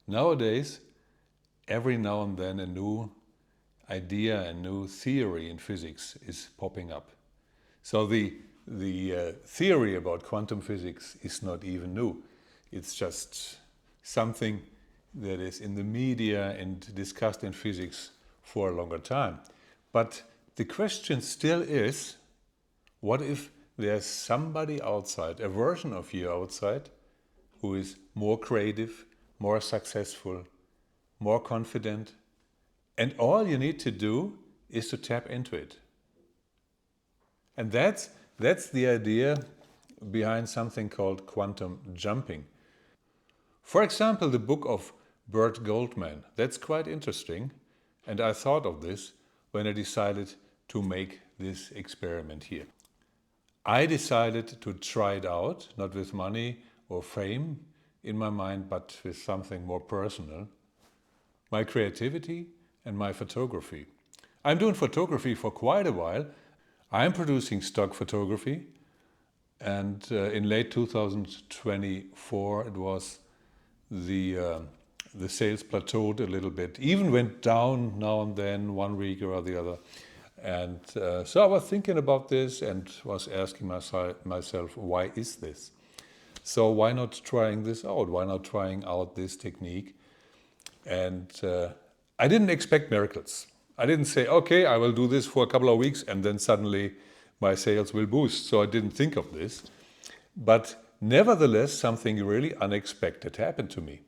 Nowadays, every now and then a new idea, a new theory in physics is popping up. So the theory about quantum physics is not even new. It's just something that is in the media and discussed in physics for a longer time. But the question still is, what if there's somebody outside, a version of you outside, who is more creative, more successful, more confident, and all you need to do is to tap into it. And that's the idea behind something called quantum jumping. For example, the book of Bert Goldman. That's quite interesting. And I thought of this when I decided to make this experiment here. I decided to try it out, not with money or fame in my mind, but with something more personal. My creativity and my photography. I'm doing photography for quite a while. I'm producing stock photography, and in late 2024 it was the sales plateaued a little bit, even went down now and then, 1 week or the other. And so I was thinking about this and was asking myself, why is this? So why not trying this out? Why not trying out this technique? And I didn't expect miracles. I didn't say, okay, I will do this for a couple of weeks and then suddenly my sales will boost. So I didn't think of this. But nevertheless, something really unexpected happened to me.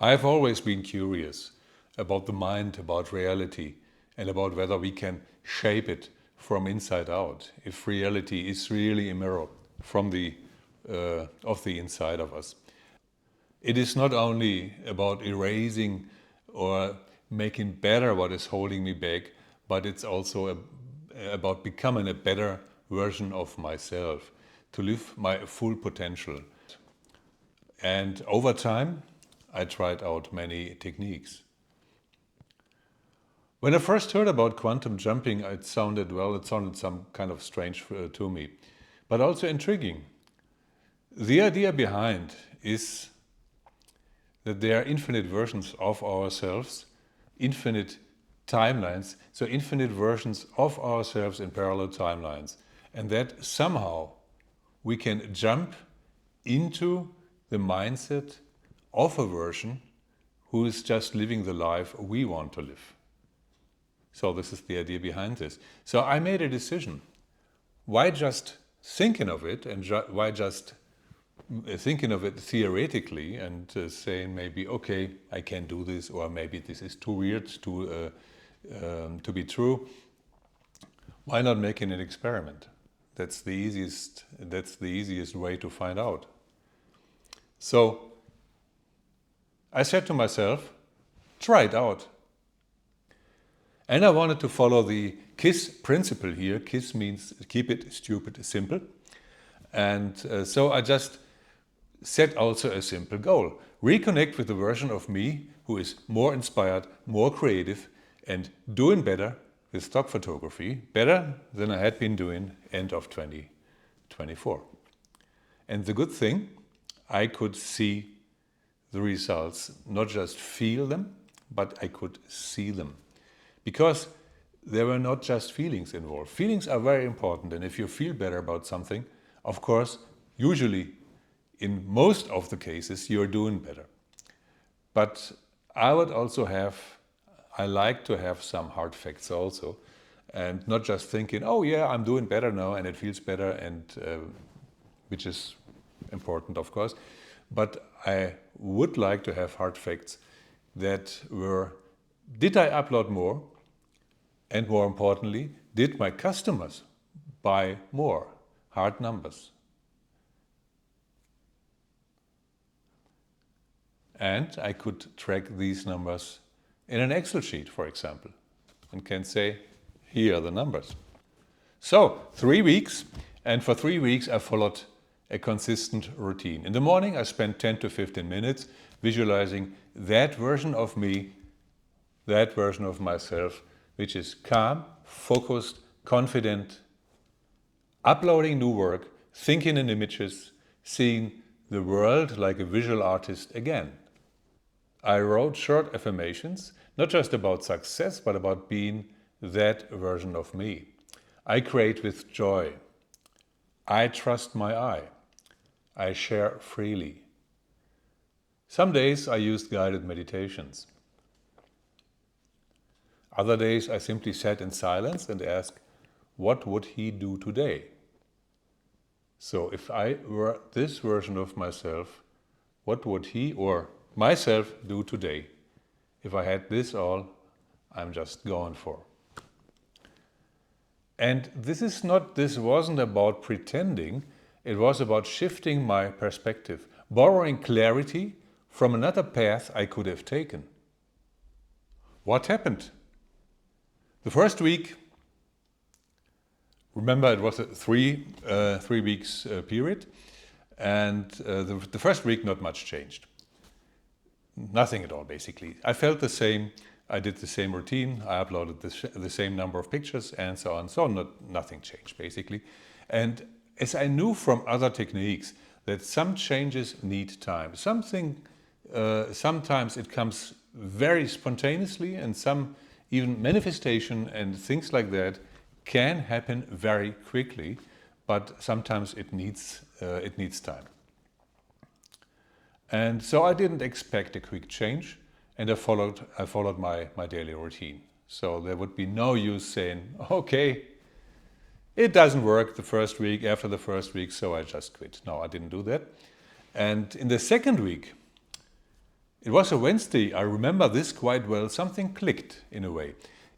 I've always been curious about the mind, about reality, and about whether we can shape it from inside out. If reality is really a mirror from of the inside of us. It is not only about erasing or making better what is holding me back, but it's also about becoming a better version of myself, to live my full potential. And over time, I tried out many techniques. When I first heard about quantum jumping, it sounded some kind of strange to me, but also intriguing. The idea behind is that there are infinite versions of ourselves, infinite timelines, so infinite versions of ourselves in parallel timelines, and that somehow we can jump into the mindset of a version who is just living the life we want to live. So this is the idea behind this. So I made a decision. Why just thinking of it, and why just thinking of it theoretically and saying maybe, okay, I can do this, or maybe this is too weird to be true. Why not making an experiment? That's the easiest way to find out. So I said to myself, try it out. And I wanted to follow the KISS principle here. KISS means keep it stupid simple. And so I just set also a simple goal. Reconnect with the version of me who is more inspired, more creative, and doing better with stock photography, better than I had been doing end of 2024. And the good thing, I could see the results, not just feel them, but I could see them. Because there were not just feelings involved. Feelings are very important, and if you feel better about something, of course, usually in most of the cases, you're doing better. But I like to have some hard facts also, and not just thinking, oh yeah, I'm doing better now and it feels better, and which is important, of course. But I would like to have hard facts that were, did I upload more? And more importantly, did my customers buy more? Hard numbers. And I could track these numbers in an Excel sheet, for example, and can say, here are the numbers. So 3 weeks, and for 3 weeks I followed a consistent routine. In the morning I spent 10 to 15 minutes visualizing that version of me, that version of myself, which is calm, focused, confident, uploading new work, thinking in images, seeing the world like a visual artist again. I wrote short affirmations, not just about success, but about being that version of me. I create with joy. I trust my eye. I share freely. Some days I used guided meditations. Other days I simply sat in silence and asked, what would he do today? So if I were this version of myself, what would he or myself do today? If I had this all I'm just going for. And this wasn't about pretending, it was about shifting my perspective, borrowing clarity from another path I could have taken. What happened? The first week, remember it was a three weeks period, and the first week not much changed. Nothing at all, basically. I felt the same. I did the same routine. I uploaded the same number of pictures and so on. So nothing changed, basically. And as I knew from other techniques that some changes need time. Sometimes it comes very spontaneously, and some even manifestation and things like that can happen very quickly, but sometimes it needs time. And so I didn't expect a quick change, and I followed my daily routine. So there would be no use saying, okay, it doesn't work after the first week, so I just quit. No, I didn't do that. And in the second week, it was a Wednesday, I remember this quite well, something clicked in a way.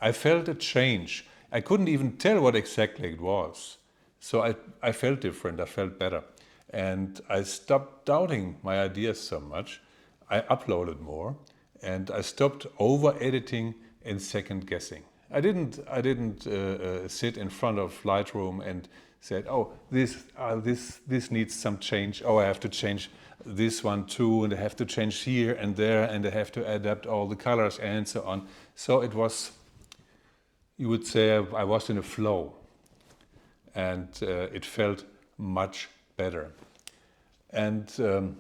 I felt a change. I couldn't even tell what exactly it was. So I felt different, I felt better. And I stopped doubting my ideas so much. I uploaded more, and I stopped over-editing and second-guessing. I didn't sit in front of Lightroom and said, "Oh, this needs some change. Oh, I have to change this one too, and I have to change here and there, and I have to adapt all the colors and so on." So it was, you would say, I was in a flow, and it felt much better. And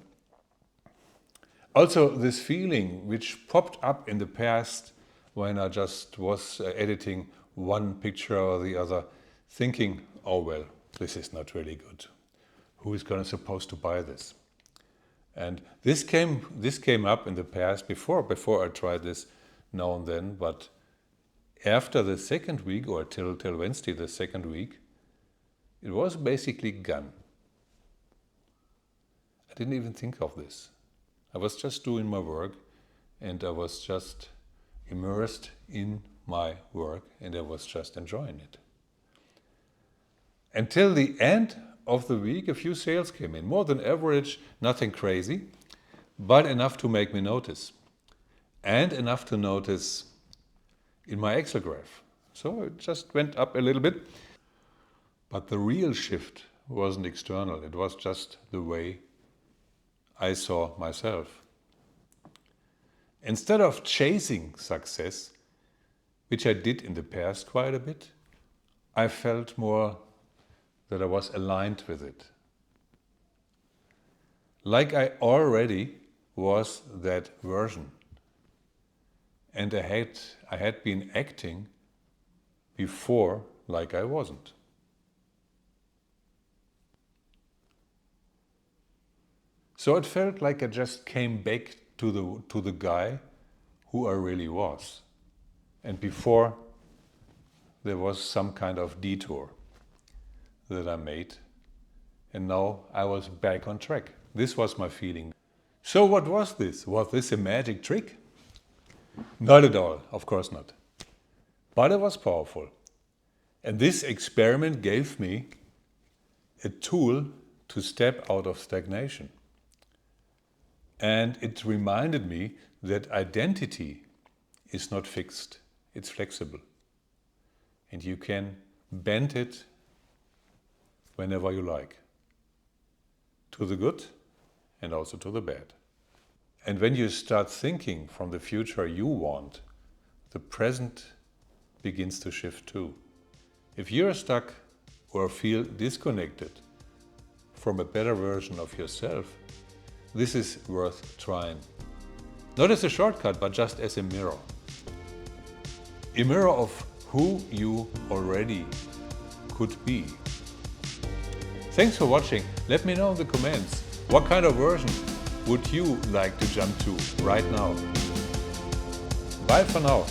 also this feeling which popped up in the past when I just was editing one picture or the other, thinking, oh well, this is not really good. Who is supposed to buy this? And this came up in the past before I tried this now and then, but after the second week, or till Wednesday, the second week, it was basically gone. I didn't even think of this. I was just doing my work, and I was just immersed in my work, and I was just enjoying it. Until the end of the week, a few sales came in. More than average, nothing crazy, but enough to make me notice. And enough to notice in my Excel graph. So it just went up a little bit. But the real shift wasn't external. It was just the way I saw myself. Instead of chasing success, which I did in the past quite a bit, I felt more that I was aligned with it. Like I already was that version. And I had been acting before like I wasn't. So it felt like I just came back to the guy who I really was. And before, there was some kind of detour that I made, and now I was back on track. This was my feeling. So what was this? Was this a magic trick? Not at all, of course not. But it was powerful. And this experiment gave me a tool to step out of stagnation. And it reminded me that identity is not fixed, it's flexible. And you can bend it whenever you like, to the good and also to the bad. And when you start thinking from the future you want, the present begins to shift too. If you're stuck or feel disconnected from a better version of yourself, this is worth trying. Not as a shortcut, but just as a mirror. A mirror of who you already could be. Thanks for watching. Let me know in the comments, what kind of version would you like to jump to right now? Bye for now.